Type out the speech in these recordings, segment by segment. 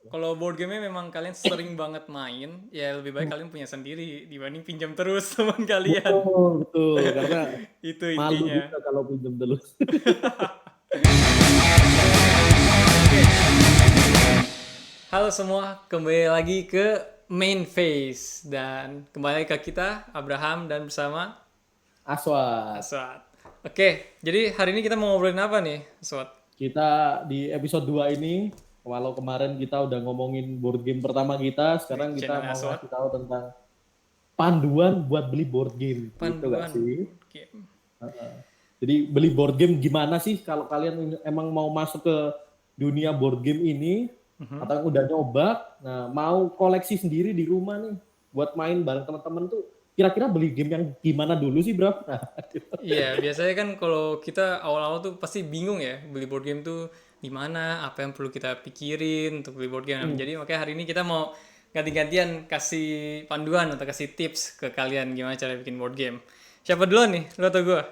kalau board game memang kalian sering banget main, ya lebih baik kalian punya sendiri dibanding pinjam terus teman kalian. Betul, betul. Karena Itu malu intinya. juga kalau pinjam terus. Oke, halo semua, kembali lagi ke main phase dan kembali ke kita Abraham dan bersama Aswad, Aswad. Oke, jadi hari ini kita mau ngobrolin apa nih, Aswad? kita di episode 2 ini, walau kemarin kita udah ngomongin board game pertama kita, Di sekarang kita channel mau Aswad, ngasih tahu tentang panduan buat beli board game. Gitu gak panduan sih? board game. Jadi beli board game gimana sih kalau kalian emang mau masuk ke dunia board game ini, atau yang udah nyoba, nah mau koleksi sendiri di rumah nih, buat main bareng teman-teman tuh, kira-kira beli game yang gimana dulu sih bro? Nah, gitu. Iya, biasanya kan kalau kita awal-awal tuh pasti bingung ya beli board game tuh di mana, apa yang perlu kita pikirin untuk beli board game. Nah, Hmm. jadi makanya hari ini kita mau ganti-gantian kasih panduan atau kasih tips ke kalian gimana cara bikin board game. Siapa duluan nih? Lo atau gue?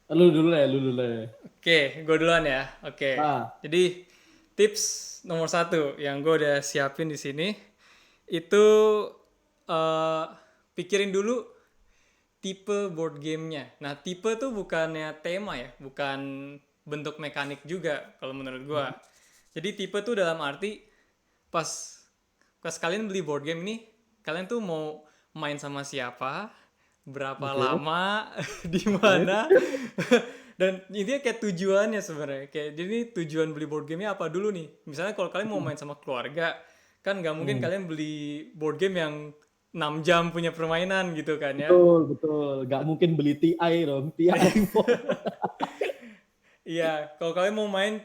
Lu dulu lah, lu dulu lah. Oke, gue duluan ya. Oke. Ah, Jadi tips nomor satu yang gue udah siapin di sini itu eh, pikirin dulu tipe board gamenya. Nah, tipe tuh bukannya tema ya, bukan bentuk mekanik juga kalau menurut gua. Jadi tipe tuh dalam arti pas pas kalian beli board game ini, kalian tuh mau main sama siapa, berapa oke. lama, di Oke. mana, dan intinya kayak tujuannya sebenarnya. Kayak jadi tujuan beli board gamenya apa dulu nih? Misalnya kalau kalian mau main sama keluarga, kan nggak mungkin Hmm. kalian beli board game yang 6 jam punya permainan gitu kan ya. Betul, betul. Gak mungkin beli TI dong, TI phone. Iya, kalau kalian mau main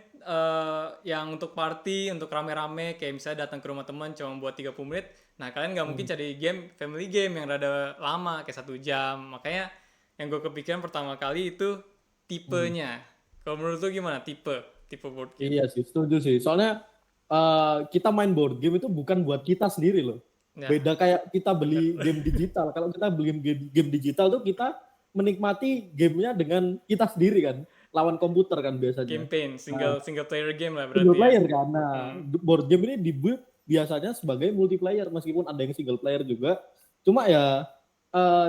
yang untuk party, untuk rame-rame, kayak misalnya datang ke rumah teman cuma buat 30 menit, nah kalian nggak mungkin Hmm. cari game, family game yang rada lama, kayak 1 jam. Makanya yang gue kepikiran pertama kali itu Hmm. tipenya. Kalau menurut lu gimana tipe board game? Iya sih, setuju sih. Soalnya kita main board game itu bukan buat kita sendiri loh. Ya, Beda kayak kita bener. beli game digital. Kalau kita beli game digital tuh kita menikmati gamenya dengan kita sendiri kan. Lawan komputer kan biasanya. Campaign, Nah, single player game lah single berarti ya. player kan. Nah, Mm-mm. board game ini dibuat biasanya sebagai multiplayer meskipun ada yang single player juga. Cuma ya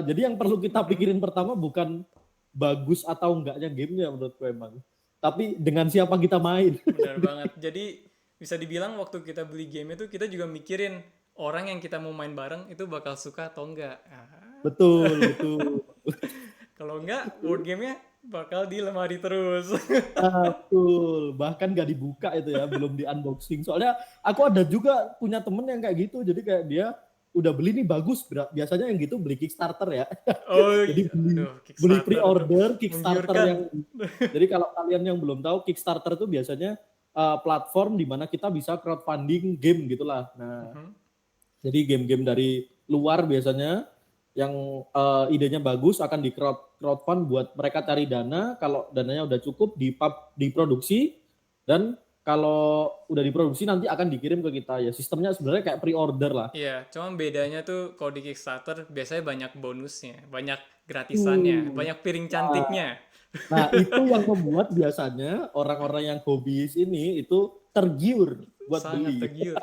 jadi yang perlu kita pikirin pertama bukan bagus atau enggaknya gamenya menurutku emang. Tapi dengan siapa kita main. Benar banget. Jadi bisa dibilang waktu kita beli game itu kita juga mikirin orang yang kita mau main bareng itu bakal suka atau enggak. Ah, Betul, betul. kalau enggak, board gamenya bakal di lemari terus. Betul. Bahkan gak dibuka itu ya, belum di unboxing. Soalnya aku ada juga punya temen yang kayak gitu. Jadi kayak dia udah beli nih bagus. Biasanya yang gitu beli Kickstarter ya. Oh Jadi iya, beli aduh, beli Kickstarter tuh pre-order Kickstarter menggiurkan. yang jadi kalau kalian yang belum tahu Kickstarter itu biasanya platform di mana kita bisa crowdfunding game gitulah. Nah, Mhm. jadi game-game dari luar biasanya yang idenya bagus akan di crowdfund buat mereka cari dana. Kalau dananya udah cukup diproduksi dan kalau udah diproduksi nanti akan dikirim ke kita ya. Sistemnya sebenarnya kayak pre-order lah. Iya, cuma bedanya tuh kalau di Kickstarter biasanya banyak bonusnya, banyak gratisannya, Hmm. banyak piring Nah, cantiknya. nah, itu yang membuat biasanya orang-orang yang hobis ini itu tergiur buat Sangat beli. tergiur.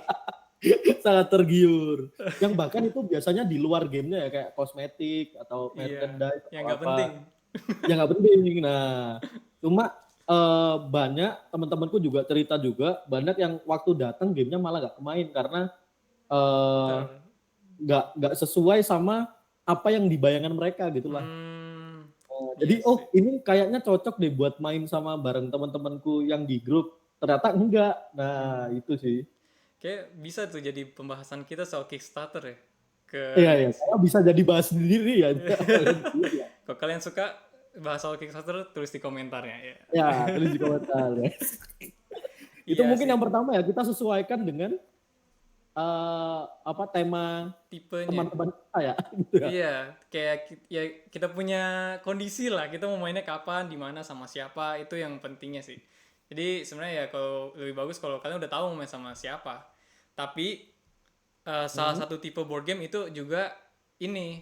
Sangat tergiur. Yang bahkan itu biasanya di luar gamenya ya kayak kosmetik atau Iya, merchandise yang atau nggak apa. penting. Ya nggak penting. Nah, cuma banyak teman-temanku juga cerita juga banyak yang waktu datang gamenya malah nggak kemain karena eh, Betul. nggak sesuai sama apa yang dibayangkan mereka gitulah. Hmm, Jadi iya oh sih. ini kayaknya cocok deh buat main sama bareng teman-temanku yang di grup. Ternyata enggak. Nah itu sih. Kayak bisa tuh jadi pembahasan kita soal Kickstarter ya ke Iya ya, next. saya bisa jadi bahas sendiri ya. Lain kali ya. Kalau kalian suka bahas soal Kickstarter, tulis di komentarnya ya. Ya, tulis di komentar ya. Itu Iya mungkin sih, yang pertama ya kita sesuaikan dengan apa tema tipenya. teman-teman kita ya gitu ya. Iya, kayak ya kita punya kondisi lah, kita mau mainnya kapan, di mana, sama siapa, itu yang pentingnya sih. Jadi sebenarnya ya kalau lebih bagus kalau kalian udah tahu mau main sama siapa. Tapi salah Hmm. satu tipe board game itu juga ini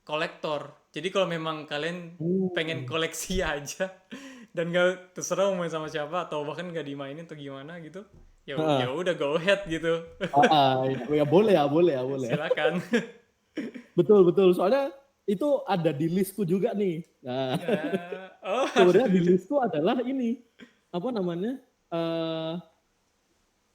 kolektor. Jadi kalau memang kalian pengen Hmm. koleksi aja dan gak terserah mau main sama siapa atau bahkan gak dimainin atau gimana gitu, ya udah go ahead gitu. Ya boleh ya, boleh ya, boleh ya. Silakan. Betul, betul. Soalnya itu ada di listku juga nih. Nah, Oh, ada sebenarnya di di list. listku adalah ini, apa namanya, eh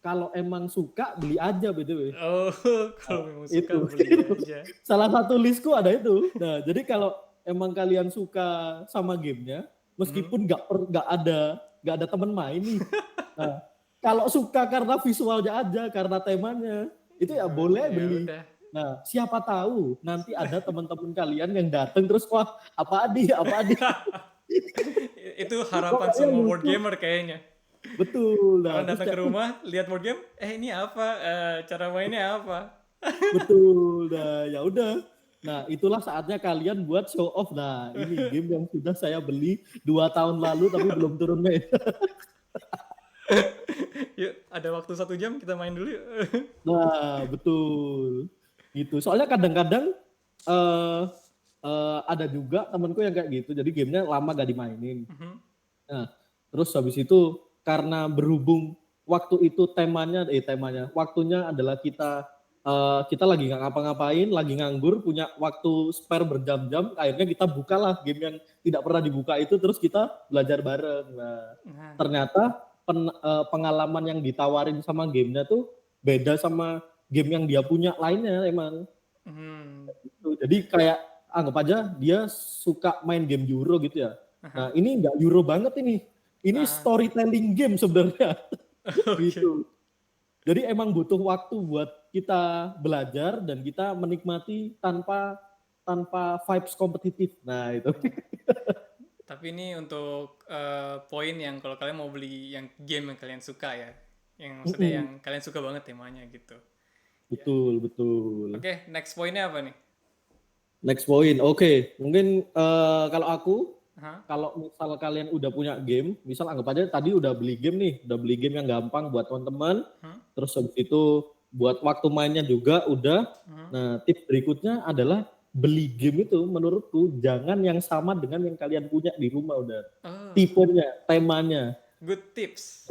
kalau emang suka beli aja BTW. Oh, kalau memang suka Itu. beli aja. Salah satu listku ada itu. Nah, jadi kalau emang kalian suka sama gamenya, Mhm. meskipun nggak ada temen main nih. Nah, kalau suka karena visualnya aja, karena temanya, itu ya boleh Ya beli. udah. Nah, siapa tahu nanti ada teman-teman kalian yang datang terus wah apa adi, apa adi. Itu Kok harapan kayaknya semua board lucu. gamer kayaknya. Betul. Nah, Orang terus datang ke kayak rumah, lihat board game, ini apa? Cara mainnya apa? betul. Nah, ya udah. Nah, itulah saatnya kalian buat show off. Nah, ini game yang sudah saya beli 2 tahun lalu tapi belum turun main. Yuk, ada waktu 1 jam kita main dulu yuk. Nah, betul. Gitu. Soalnya kadang-kadang eh ada juga temanku yang kayak gitu. Jadi gamenya lama gak dimainin. Mhm. Nah, terus habis itu karena berhubung waktu itu temanya, waktunya adalah kita lagi nggak ngapa-ngapain, lagi nganggur, punya waktu spare berjam-jam, akhirnya kita bukalah game yang tidak pernah dibuka itu, terus kita belajar bareng. Nah, Nah, ternyata pengalaman yang ditawarin sama gamenya tuh beda sama game yang dia punya lainnya emang. hmm, Jadi kayak anggap aja dia suka main game Euro gitu ya. aha, Nah ini nggak Euro banget ini. Ini ah, storytelling game sebenarnya. oke. Gitu. Jadi emang butuh waktu buat kita belajar dan kita menikmati tanpa tanpa vibes kompetitif. Nah itu. Tapi ini untuk poin yang kalau kalian mau beli yang game yang kalian suka ya, yang maksudnya yang kalian suka banget temanya gitu. Ya. Betul, betul. Oke, next poinnya apa nih? Next point. Oke, mungkin kalau aku, Aha, kalau misal kalian udah punya game, misal anggap aja tadi udah beli game nih, udah beli game yang gampang buat teman-teman, hmm, terus habis itu buat waktu mainnya juga udah. hmm. Nah, tips berikutnya adalah beli game itu menurutku jangan yang sama dengan yang kalian punya di rumah udah. Oh, Tipenya, temanya, good tips.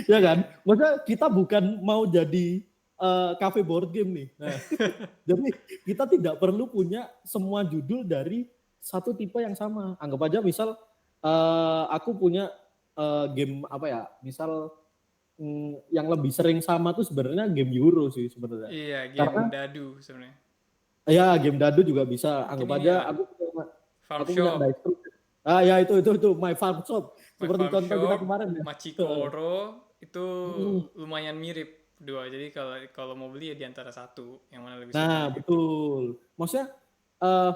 ya kan? Maksudnya kita bukan mau jadi cafe board game nih. Nah, jadi kita tidak perlu punya semua judul dari satu tipe yang sama. Anggap aja misal aku punya game apa ya? Misal yang lebih sering sama tuh sebenarnya game Euro sih sebenarnya. Iya, game Karena dadu sebenarnya. ya game dadu juga bisa. Mungkin Anggap ini aja ya, Farm aku punya Shop, Dice Fruit. Ah ya itu My Farm Shop My seperti Farm contoh kita Shop, kemarin ya. Machiko Oro itu Mm. lumayan mirip dua. Jadi kalau kalau mau beli ya di antara satu yang mana lebih suka Nah, gitu. betul. Maksudnya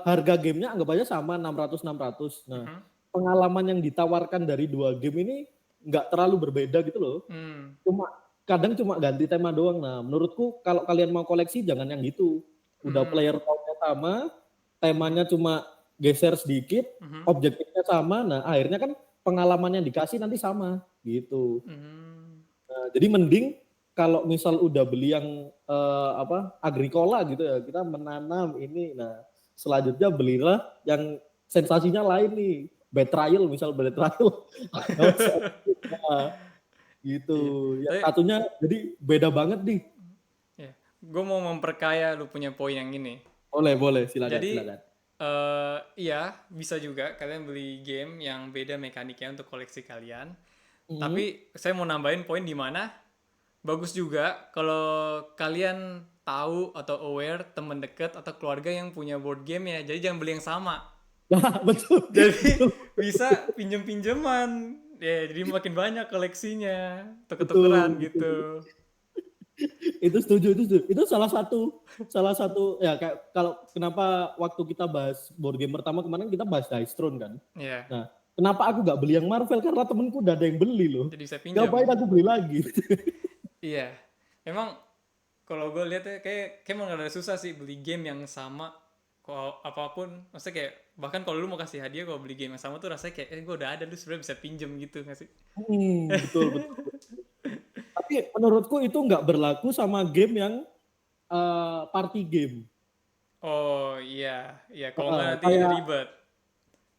harga gamenya anggap aja sama 600. Nah, Mhm. pengalaman yang ditawarkan dari dua game ini nggak terlalu berbeda gitu loh. Hmm. Cuma kadang cuma ganti tema doang. Nah, menurutku kalau kalian mau koleksi jangan yang gitu. Udah Hmm. player count-nya sama, temanya cuma geser sedikit, Mhm. objektifnya sama. Nah, akhirnya kan pengalaman yang dikasih nanti sama gitu. Hmm. Nah, jadi mending kalau misal udah beli yang apa agrikola gitu ya, kita menanam ini. Nah, selanjutnya belilah yang sensasinya lain nih. Betrayal misal betrayal. Nah, gitu. Iya. Yang Tapi satunya jadi beda banget nih. ya, gue mau memperkaya lu punya poin yang ini. Boleh, boleh, silakan, Jadi silakan. iya bisa juga kalian beli game yang beda mekaniknya untuk koleksi kalian. Mhm. Tapi saya mau nambahin poin di mana bagus juga kalau kalian tahu atau aware teman dekat atau keluarga yang punya board game ya. Jadi jangan beli yang sama. Nah, betul, Jadi betul, bisa pinjem-pinjeman. Ya, jadi makin banyak koleksinya. Tuker-tukeran betul, betul. gitu. Itu setuju, itu setuju. Itu salah satu ya kayak kalau kenapa waktu kita bahas board game pertama kemarin kita bahas Dice Throne kan. Ya, Nah, kenapa aku gak beli yang Marvel? Karena temenku udah ada yang beli loh. jadi bisa Ngapain pinjam. aku beli lagi? Iya. Memang kalau gue lihat ya kayak emang ada susah sih beli game yang sama kalau apapun maksudnya kayak bahkan kalau lu mau kasih hadiah kalau beli game yang sama tuh rasanya kayak gue udah ada lu sebenarnya bisa pinjem gitu nggak sih. Betul, betul. Tapi menurutku itu nggak berlaku sama game yang party game. Oh iya iya kalau nggak nanti Kayak ribet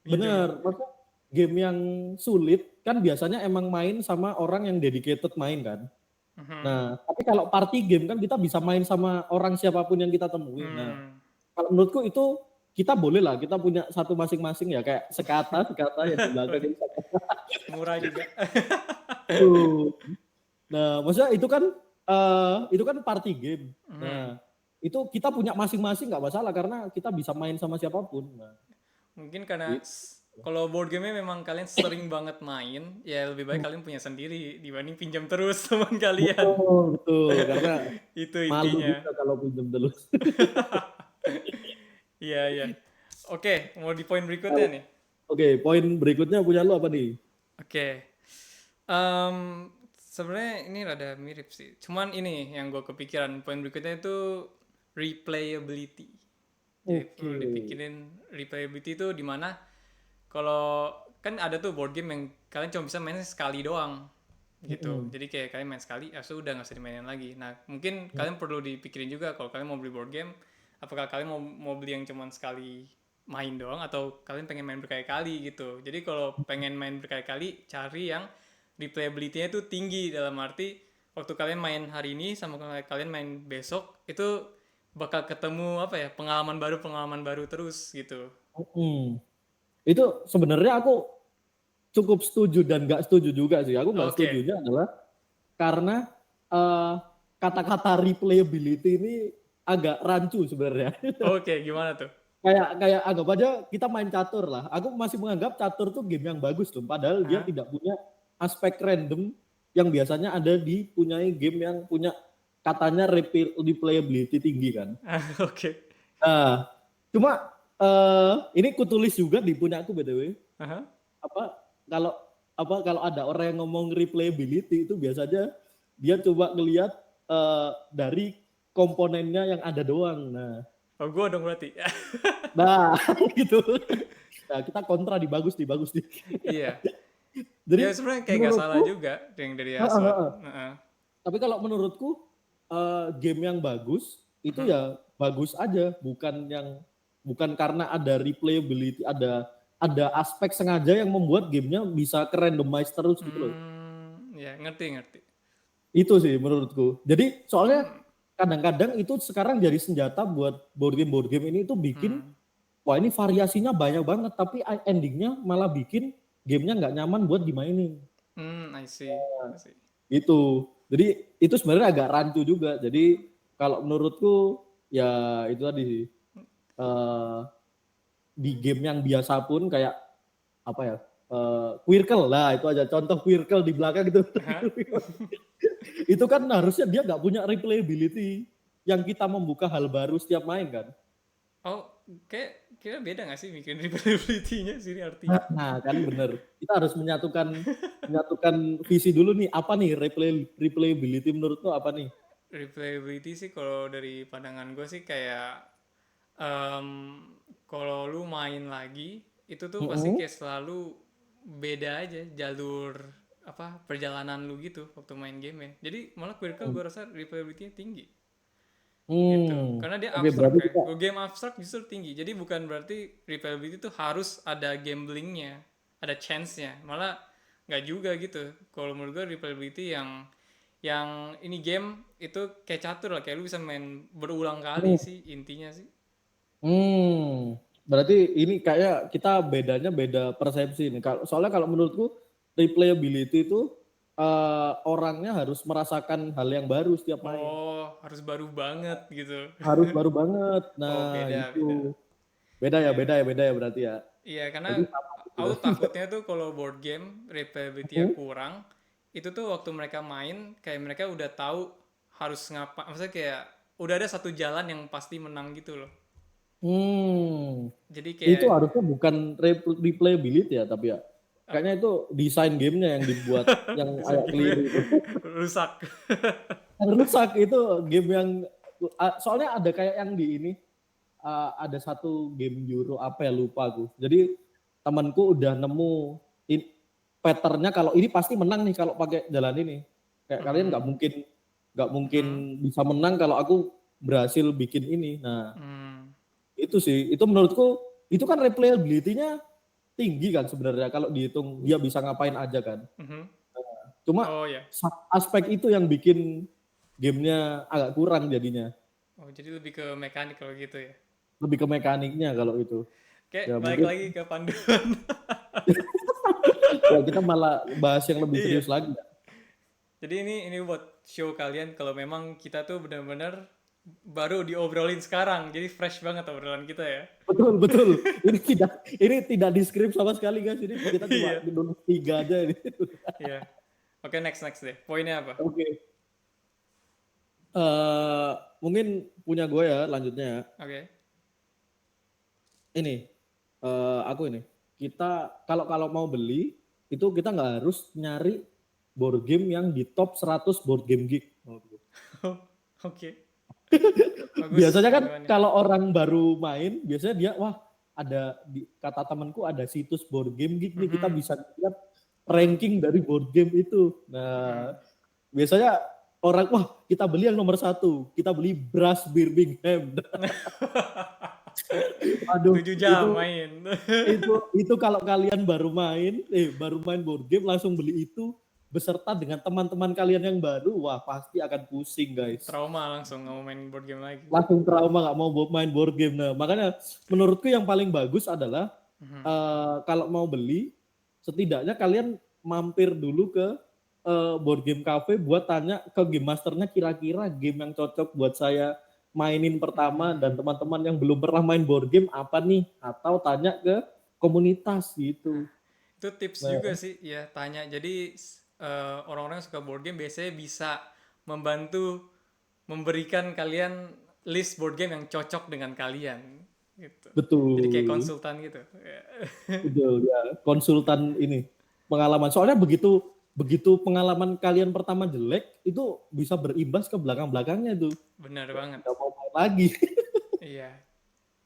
minjem. bener, maksudnya game yang sulit kan biasanya emang main sama orang yang dedicated main kan. Nah, tapi kalau party game kan kita bisa main sama orang siapapun yang kita temuin. Nah, kalau menurutku itu kita boleh lah, kita punya satu masing-masing ya, kayak sekata ya di belakang ini. Murah juga. Tuh. Nah, maksudnya itu kan party game. Nah, itu kita punya masing-masing nggak masalah karena kita bisa main sama siapapun. Nah, Mungkin karena gitu. kalau board game memang kalian sering banget main, ya lebih baik kalian punya sendiri dibanding pinjam terus teman kalian. Betul, betul. Karena Itu malu intinya. juga kalau pinjam terus. Iya, iya. Oke, mau di poin berikutnya nih. Oke, poin berikutnya punya lu apa nih? Oke. Sebenarnya ini rada mirip sih. Cuman ini yang gue kepikiran. Poin berikutnya itu replayability. Jadi Oke. perlu dipikirin replayability itu di mana kalau kan ada tuh board game yang kalian cuma bisa main sekali doang gitu. Jadi kayak kalian main sekali, ya sudah nggak usah dimainin lagi. Nah mungkin kalian perlu dipikirin juga kalau kalian mau beli board game, apakah kalian mau beli yang cuma sekali main doang atau kalian pengen main berkali-kali gitu. Jadi kalau pengen main berkali-kali, cari yang replayability-nya itu tinggi dalam arti waktu kalian main hari ini sama kalian main besok itu bakal ketemu apa ya pengalaman baru terus gitu. Mm. Itu sebenarnya aku cukup setuju dan nggak setuju juga sih. Aku nggak Oke. setujunya adalah karena eh, kata-kata replayability ini agak rancu sebenarnya. Oke, gimana tuh? kayak anggap aja kita main catur lah. Aku masih menganggap catur tuh game yang bagus tuh. Padahal dia Hah? tidak punya aspek random yang biasanya ada di punyai game yang punya katanya replayability tinggi kan. Oke. Nah, cuma ini kutulis juga di punya aku BTW. Aha. Apa kalau kalau ada orang yang ngomong replayability itu biasanya dia coba ngelihat dari komponennya yang ada doang. Oh, gue dong berarti. Nah gitu. Nah, kita kontra di bagus nih. Iya. Jadi Ya sebenarnya kayak gak salah menurutku, juga yang dari Aswad. Heeh. tapi kalau menurutku game yang bagus itu ya bagus aja, bukan karena ada replayability, ada aspek sengaja yang membuat gamenya bisa ke randomize terus gitu loh. Ya ngerti. Itu sih menurutku. Jadi soalnya kadang-kadang itu sekarang jadi senjata buat board game ini itu bikin wah ini variasinya banyak banget tapi endingnya malah bikin gamenya nggak nyaman buat dimainin. I see. I see. Itu. Jadi itu sebenarnya agak rancu juga. Jadi kalau menurutku ya itu tadi sih. Eh, di game yang biasa pun kayak apa ya? Quirkel lah itu aja contoh Quirkel di belakang gitu. Hah? Itu kan harusnya dia nggak punya replayability yang kita membuka hal baru setiap main kan. Oh, kayak kira beda gak sih bikin replayability-nya sini artinya? Nah kan bener. Kita harus menyatukan visi dulu nih. Apa nih replayability menurut lo apa nih? Replayability sih kalau dari pandangan gue sih kayak em, kalau lu main lagi itu tuh pasti Mm-mm. kayak selalu beda aja jalur apa perjalanan lu gitu waktu main game ya. Jadi malah Quirkel gue rasa replayability-nya tinggi gitu. Karena dia Oke abstrak berarti ya. kita Kalau game abstrak justru tinggi. Jadi bukan berarti replayability itu harus ada gamblingnya, ada chance-nya. Malah nggak juga gitu. Kalau menurut gue replayability yang ini game itu kayak catur lah, kayak lu bisa main berulang kali hmm, sih intinya sih. berarti ini kayak kita bedanya beda persepsi nih. Soalnya kalau menurutku replayability itu orangnya harus merasakan hal yang baru setiap main. Oh, harus baru banget gitu. Harus baru banget. Oh, Nah, beda. itu. Iya. Beda ya berarti ya. Iya, karena Berarti sama gitu. aku takutnya tuh kalau board game replayability-nya kurang, itu tuh waktu mereka main kayak mereka udah tahu harus ngapa, maksudnya kayak udah ada satu jalan yang pasti menang gitu loh. Hmm. Jadi Itu kayak harusnya bukan replayability ya, tapi ya. Kayaknya itu desain gamenya yang dibuat yang desain agak game keliru itu. rusak. Yang rusak itu game yang soalnya ada kayak yang di ini ada satu game Euro apa ya lupa aku. Jadi temanku udah nemu patternnya kalau ini pasti menang nih kalau pakai jalan ini. Kayak kalian nggak mungkin bisa menang kalau aku berhasil bikin ini. Nah itu sih itu menurutku itu kan replayability-nya tinggi kan sebenarnya kalau dihitung dia bisa ngapain aja kan. Cuma Oh ya. aspek itu yang bikin gamenya agak kurang jadinya. Oh, jadi lebih ke mekanik kalau gitu ya. Lebih ke mekaniknya kalau itu. Kayak Ya balik mungkin lagi ke panduan. ya kita malah bahas yang lebih Iya. serius lagi. Jadi ini buat show kalian kalau memang kita tuh benar-benar baru diobrolin sekarang. Jadi fresh banget obrolan kita ya. Betul, betul. Ini tidak di script sama sekali guys. Ini kita cuma Iya. nulis 3 aja ini. Iya. Oke, next deh. Poinnya apa? Oke. Eh mungkin punya gue ya lanjutnya ya. Oke. Ini aku ini. Kita kalau mau beli itu kita nggak harus nyari board game yang di top 100 board game geek. Oke. Bagus Biasanya kan panduannya. kalau orang baru main, biasanya dia wah ada kata temanku ada situs board game geek nih, kita bisa lihat ranking dari board game itu. Nah, biasanya orang wah kita beli yang nomor 1, kita beli Brass Birmingham. Aduh, 7 jam main. itu kalau kalian baru main board game langsung beli itu beserta dengan teman-teman kalian yang baru, wah pasti akan pusing guys. Trauma langsung nggak mau main board game lagi. Langsung trauma nggak mau main board game. Nah, makanya menurutku yang paling bagus adalah kalau mau beli, setidaknya kalian mampir dulu ke board game cafe buat tanya ke game masternya kira-kira game yang cocok buat saya mainin pertama dan teman-teman yang belum pernah main board game apa nih, atau tanya ke komunitas gitu. Itu tips Nah, juga sih ya, tanya. Jadi orang-orang yang suka board game biasanya bisa membantu memberikan kalian list board game yang cocok dengan kalian gitu. Jadi kayak betul, konsultan gitu. betul ya konsultan ini pengalaman. Soalnya begitu begitu pengalaman kalian pertama jelek itu bisa berimbas ke belakang-belakangnya tuh. Benar banget. Nggak mau main lagi. Iya.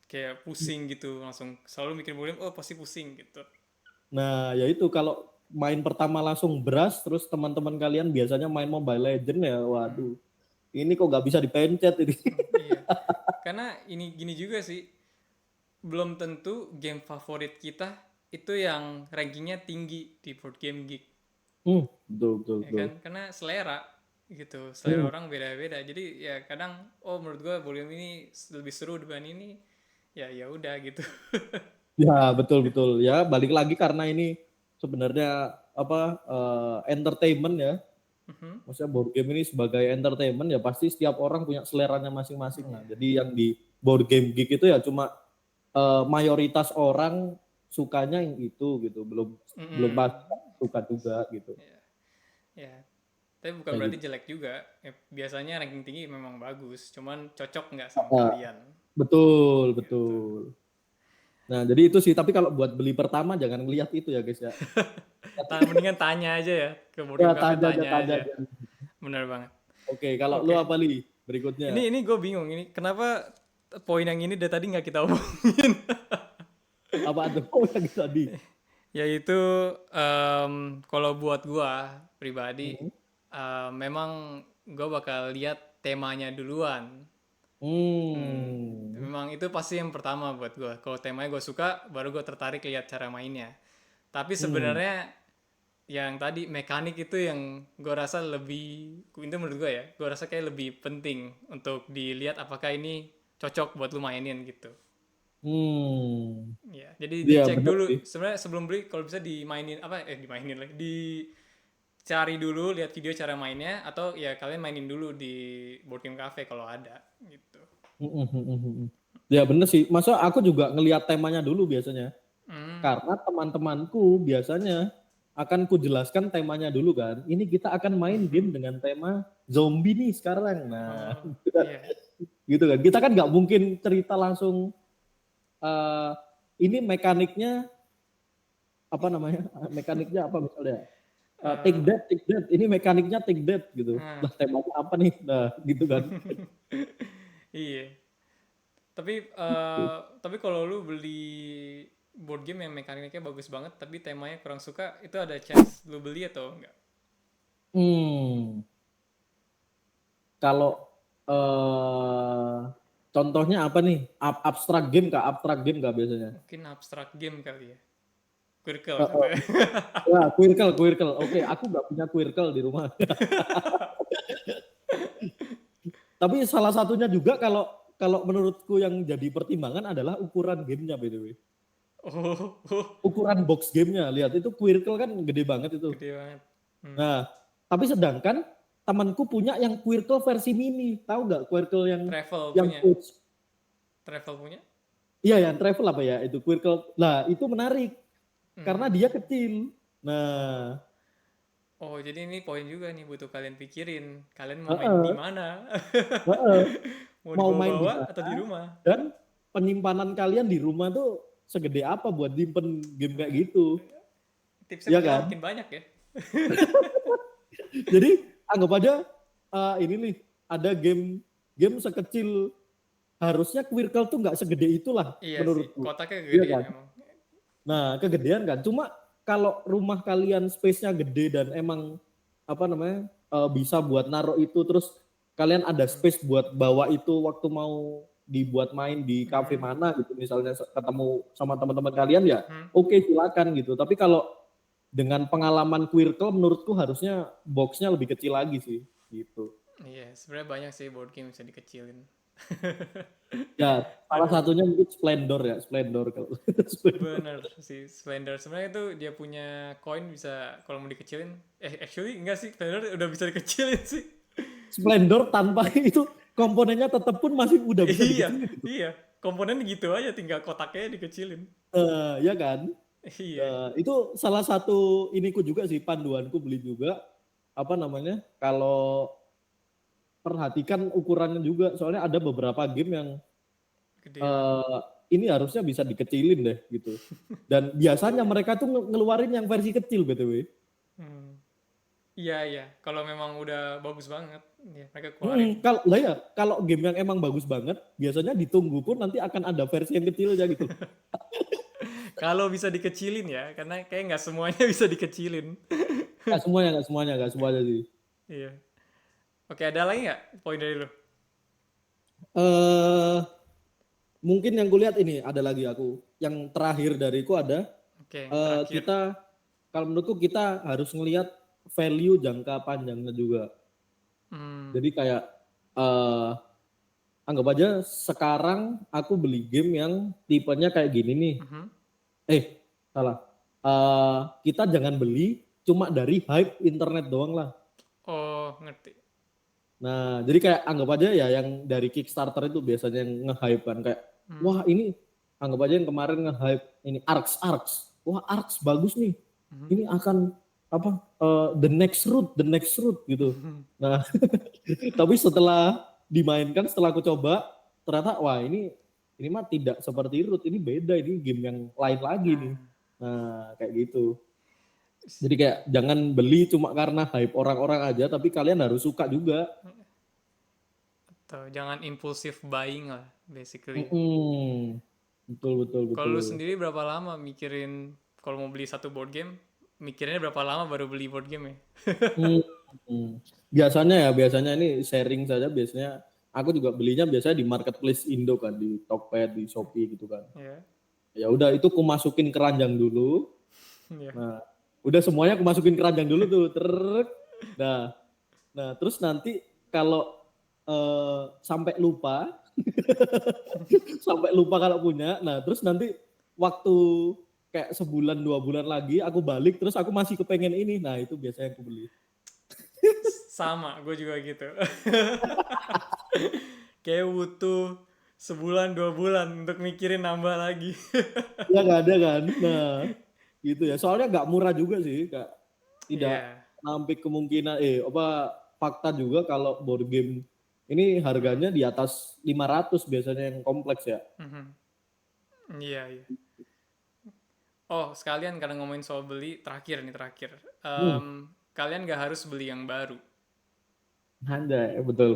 Kayak pusing gitu, langsung selalu mikir board game, oh pasti pusing gitu. Nah, ya itu kalau main pertama langsung beras, terus teman-teman kalian biasanya main Mobile Legend ya, waduh. Ini kok nggak bisa dipencet ini. Iya. Karena ini gini juga sih, belum tentu game favorit kita itu yang rankingnya tinggi di board game geek, Betul, betul, ya betul. kan? Karena selera gitu, selera orang beda-beda. Jadi ya kadang, oh menurut gua board game ini lebih seru dibanding ini, ya ya udah gitu. Ya, betul, betul. Ya, balik lagi karena ini sebenarnya apa entertainment ya. Maksudnya board game ini sebagai entertainment ya pasti setiap orang punya seleranya masing-masing lah. Jadi yang di board game geek itu ya cuma mayoritas orang sukanya yang itu gitu, belum pasti suka juga gitu. Ya, ya. Tapi bukan Kayak berarti gitu. jelek juga. Ya, biasanya ranking tinggi memang bagus, cuman cocok nggak sama Nah, kalian betul, gitu. betul. Nah, jadi itu sih, tapi kalau buat beli pertama jangan lihat itu ya guys ya. Mendingan tanya aja ya ke board Ya game cafe, tanya tanya aja. aja. Bener banget. Oke, kalau lu Oke. apa nih berikutnya? Ini gue bingung ini kenapa poin yang ini dari tadi nggak kita omongin. Apa tuh? Oh, yang tadi. Yaitu kalau buat gue pribadi Hmm. memang gue bakal lihat temanya duluan. Hmm. Memang itu pasti yang pertama buat gue. Kalau temanya gue suka, baru gue tertarik lihat cara mainnya. Tapi Hmm. sebenarnya yang tadi mekanik itu yang gue rasa lebih, itu menurut gue ya, gue rasa kayak lebih penting untuk dilihat apakah ini cocok buat lu mainin gitu. Hmm. Ya, jadi Iya dicek benar sih. dulu. Sebenarnya sebelum beli kalau bisa dimainin apa dimainin lagi. Dicari dulu lihat video cara mainnya atau ya kalian mainin dulu di board game cafe kalau ada gitu. Hmm, hmm, hmm, hmm. Ya benar sih. Masa aku juga ngelihat temanya dulu biasanya. Karena teman-temanku biasanya akan kujelaskan temanya dulu kan. Ini kita akan main game dengan tema zombie nih sekarang. Nah, Oh, iya. gitu kan. Kita kan nggak mungkin cerita langsung eh ini mekaniknya apa namanya? Mekaniknya apa misalnya? Take Eh, that, take that. Ini mekaniknya take that gitu. nah, Lah temanya apa nih? Nah, gitu kan. iya. Tapi kalau lu beli board game yang mekaniknya bagus banget tapi temanya kurang suka, itu ada chance lu beli atau enggak? Hmm. Kalau contohnya apa nih? Abstrak game kah? Abstrak game kah biasanya? Mungkin abstrak game kali ya. Quirkel gitu Heeh. ya. Ya, Quirkel. Oke, aku nggak punya Quirkel di rumah. Tapi salah satunya juga kalau kalau menurutku yang jadi pertimbangan adalah ukuran gamenya, by the way. Oh, oh, Ukuran box gamenya, lihat itu Quirkel kan gede banget itu. gede banget. Hmm. Nah, tapi sedangkan temanku punya yang Quirkel versi mini, tahu nggak Quirkel Travel yang punya. coach? Travel punya. Iya, yang travel apa ya itu Quirkel. Lah itu menarik karena dia Hmm. kecil. Oh. Nah, Oh, jadi ini poin juga nih butuh kalian pikirin. Kalian mau main di heeh, mana? heeh. Mau Mau main di dibawa-bawa atau mana di rumah? dan penyimpanan kalian di rumah tuh segede apa buat nyimpen game kayak gitu, Tipsnya ya padahal kan? makin banyak ya. Jadi anggap aja ini nih ada game game sekecil harusnya Quirkel tuh nggak segede itulah Iya sih, menurutku, kotaknya iya kegedean kan? emang. Nah kegedean kan, cuma kalau rumah kalian space-nya gede dan emang apa namanya bisa buat naruh itu terus kalian ada Hmm. space buat bawa itu waktu mau dibuat main di cafe Hmm. mana gitu misalnya ketemu sama teman-teman kalian ya Hmm. oke silakan gitu tapi kalau dengan pengalaman Quirkel menurutku harusnya boxnya lebih kecil lagi sih gitu. Iya, sebenarnya banyak sih board game bisa dikecilin. Ya, salah Ada satunya mungkin Splendor ya, Splendor kalau Splendor. bener sih Slender. Sebenarnya itu dia punya koin bisa kalau mau dikecilin. Actually enggak sih, Slender udah bisa dikecilin sih. Splendor tanpa itu komponennya tetap pun masih udah bisa Iya, dikecilin gitu. iya. Komponen gitu aja, tinggal kotaknya dikecilin. Ya kan? Iya. Itu salah satu iniku juga sih panduanku beli juga apa namanya? Kalau perhatikan ukurannya juga soalnya ada beberapa game yang Gede banget. eh, ini harusnya bisa dikecilin deh gitu. Dan biasanya mereka tuh ngeluarin yang versi kecil BTW. Hmm. Iya, iya. Kalau memang udah bagus banget, ya mereka keluarin. Kalau lah ya, kalau game yang emang bagus banget, biasanya ditunggu pun nanti akan ada versi yang kecil aja gitu. Kalau bisa dikecilin ya, karena kayak nggak semuanya bisa dikecilin. Nggak semuanya sih. Iya. Oke, ada lagi nggak poin dari lu? Eh, mungkin yang kulihat ini ada lagi aku. Yang terakhir dariku ada Oke, yang terakhir. kita kalau menurutku kita harus ngelihat value jangka panjangnya juga. Hmm. Jadi kayak eh anggap aja sekarang aku beli game yang tipenya kayak gini nih. Mhm. Eh, salah. Kita jangan beli cuma dari hype internet doang lah. Oh, ngerti. Nah, jadi kayak anggap aja ya yang dari Kickstarter itu biasanya yang nge-hype kan kayak Hmm. wah ini anggap aja yang kemarin nge-hype ini Arks. Wah, Arks bagus nih. Mhm. Ini akan apa the next route gitu. Nah, tapi setelah dimainkan setelah aku coba ternyata wah ini mah tidak seperti root, ini beda, ini game yang lain lagi nih. Nah, Nah, kayak gitu. Jadi kayak jangan beli cuma karena hype orang-orang aja tapi kalian harus suka juga. atau jangan impulsif buying lah, basically. Mm-mm. Kalau lu Betul. sendiri berapa lama mikirin kalau mau beli satu board game? Mikirinnya berapa lama baru beli board game ya? Hmm. Biasanya ini sharing saja biasanya aku juga belinya biasanya di marketplace Indo kan di Tokped, di Shopee gitu kan. Ya, Ya udah itu aku masukin keranjang dulu. ya. Nah, udah semuanya aku masukin keranjang dulu tuh. Nah, nah terus nanti kalau sampai lupa sampai lupa kalau punya. Nah, terus nanti waktu kayak sebulan 2 bulan lagi aku balik terus aku masih kepengen ini. Nah, itu biasanya aku beli. Sama, gue juga gitu. Kayak butuh sebulan 2 bulan untuk mikirin nambah lagi. Ya nggak ada kan. Nah, gitu ya. Soalnya nggak murah juga sih, Kak. Tidak Iya. nampik kemungkinan apa fakta juga kalau board game ini Hmm. harganya di atas 500 biasanya yang kompleks ya. Mhm. Iya, iya. Oh, sekalian karena ngomongin soal beli, terakhir nih terakhir. Hmm, Kalian gak harus beli yang baru. Anjay, betul.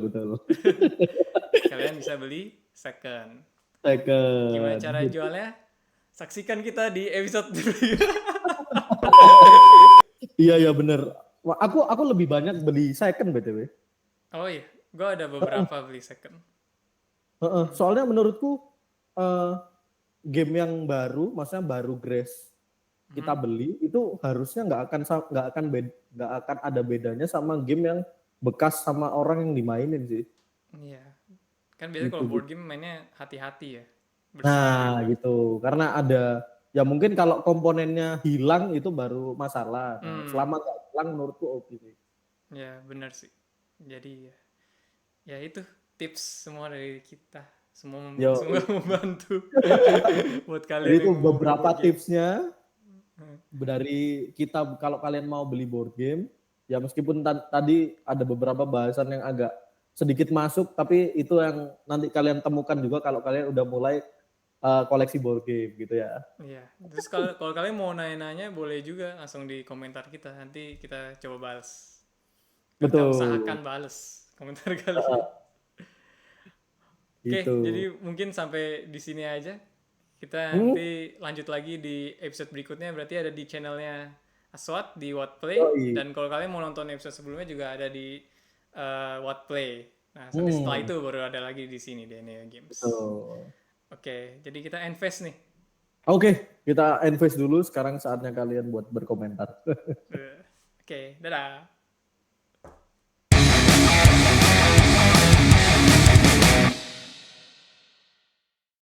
Kalian bisa beli second. Gimana Second. cara jualnya? Saksikan kita di episode berikutnya. Iya bener. Wah, aku lebih banyak beli second BTW. Oh iya, gue ada beberapa beli second. Soalnya menurutku eh, game yang baru, maksudnya baru Grace kita beli itu harusnya nggak akan ada bedanya sama game yang bekas sama orang yang dimainin sih. Iya. Kan biasanya Gitu kalau board gitu. game mainnya hati-hati ya. Bersihin. Nah, gitu. Karena ada ya mungkin kalau komponennya hilang itu baru masalah. Nah, Hmm. selama nggak hilang menurutku oke sih. Ya benar sih. Jadi ya, ya itu tips semua dari kita. Yo, Semoga membantu buat jadi kalian itu yang mau beli beberapa board game. tipsnya dari kita kalau kalian mau beli board game, ya meskipun tadi ada beberapa bahasan yang agak sedikit masuk, tapi itu yang nanti kalian temukan juga kalau kalian udah mulai koleksi board game gitu ya. Iya. Terus kalau kalian mau nanya-nanya boleh juga langsung di komentar kita. Nanti kita coba balas. Kita Betul. usahakan balas komentar kalian. Oke, Itu. jadi mungkin sampai di sini aja. Kita Hmm? nanti lanjut lagi di episode berikutnya. Berarti ada di channelnya Aswat di Whatplay. Yoi. Dan kalau kalian mau nonton episode sebelumnya juga ada di Whatplay. Nah, nanti setelah Hmm. itu baru ada lagi di sini di Neo Games. Betul. Oke, jadi kita invest nih. Oke, kita invest dulu. Sekarang saatnya kalian buat berkomentar. Oke, dadah.